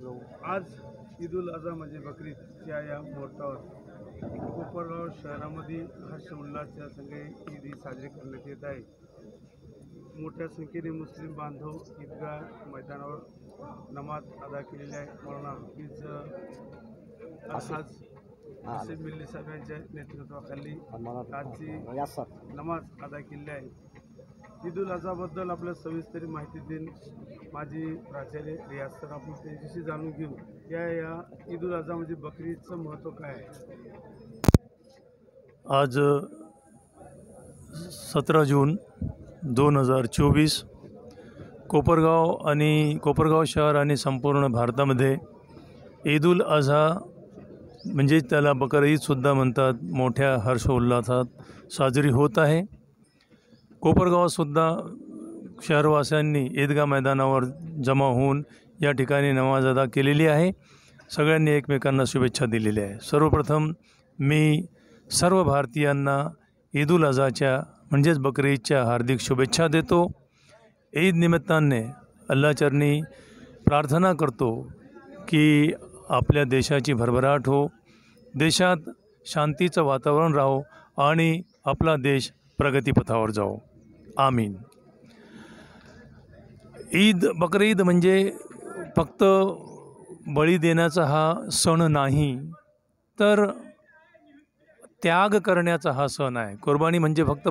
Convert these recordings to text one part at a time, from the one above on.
आज ईद-उल अझा म्हणजे बकरीदच्या या मुहूर्तावर कोपरगाव शहरामध्ये हर्ष उल्हासाच्या संगे ईद ही साजरी करण्यात येत आहे। मोठ्या संख्येने मुस्लिम बांधव ईदगाह मैदानावर नमाज अदा केलेली आहे। मौलाना हाफिज आसिफ मिल्ली साहेब यांच्या नेतृत्वाखाली आजची नमाज अदा केली आहे। ईद-उल अझाबद्दल आपल्या सविस्तर माहिती देईन माझी प्राचार्य रियाज सर। आपण त्यांच्याशी जाणून घेऊ या ईद-उल अझा म्हणजे बकरीचं महत्त्व काय आहे। आज 17 जून 2024 कोपरगाव शहर आणि संपूर्ण भारतामध्ये ईद-उल अझा म्हणजे त्याला बकर ईदसुद्धा म्हणतात, मोठ्या हर्षोल्लासात साजरी होत आहे। कोपरगावातसुद्धा शहरवासियांनी ईदगाह मैदानावर जमा होऊन या ठिकाणी नमाज अदा केलेली आहे। सगळ्यांनी एकमेकांना शुभेच्छा दिलेल्या आहे। सर्वप्रथम मी सर्व भारतीयांना ईद-उल अझाच्या म्हणजेच बकर ईदच्या हार्दिक शुभेच्छा देतो। ईद निमित्ताने अल्लाहचरणी प्रार्थना करतो की आपल्या देशाची भरभराट हो, देशात शांतीचं वातावरण राहो आणि आपला देश प्रगतीपथावर जाओ, आमीन। बकर ईद म्हणजे फक्त बळी देण्याचा हा सण नाही, तर त्याग करण्याचा हा सण आहे। कुर्बानी म्हणजे फक्त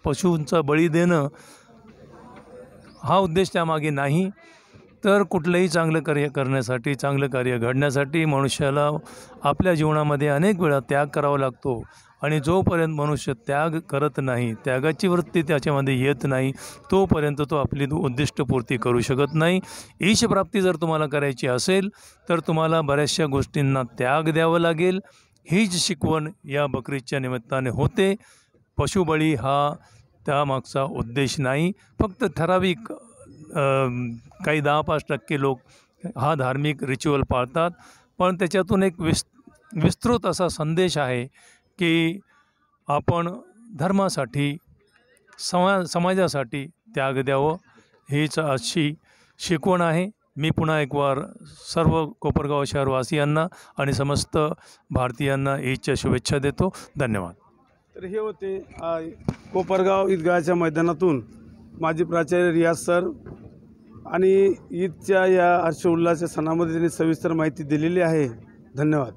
पशूंचा बळी देणं हा उद्देश त्यामागे नाही, तर कुठलंही चांगलं कार्य करण्यासाठी, चांगलं कार्य घडण्यासाठी मनुष्याला आपल्या जीवनामध्ये अनेक वेळा त्याग करावा लागतो आणि जोपर्यंत मनुष्य त्याग करत नाही, त्यागाची वृत्ती त्याच्यामध्ये येत नाही, तोपर्यंत तो आपली उद्दिष्टपूर्ती करू शकत नाही। ईशप्राप्ती जर तुम्हाला करायची असेल तर तुम्हाला बऱ्याचशा गोष्टींना त्याग द्यावं लागेल। हीच शिकवण या बकरीदच्या निमित्ताने होते। पशुबळी हा त्यामागचा उद्देश नाही, फक्त ठराविक काही 10-5% लोक हा धार्मिक रिच्युअल पाळतात, पण त्याच्यातून एक विस्तृत असा संदेश आहे की आपण धर्मासाठी, समाजासाठी त्याग द्यावं, हीच अशी शिकवण आहे। मी पुन्हा एक वार सर्व कोपरगाव शहरवासियांना आणि समस्त भारतीयांना ईदच्या शुभेच्छा देतो। धन्यवाद। तर हे होते कोपरगाव ईदगाहच्या मैदानातून माजी प्राचार्य रियाज सर आणि ईदच्या या हर्ष उल्हासाच्या सणामध्ये त्यांनी सविस्तर माहिती दिलेली आहे। धन्यवाद।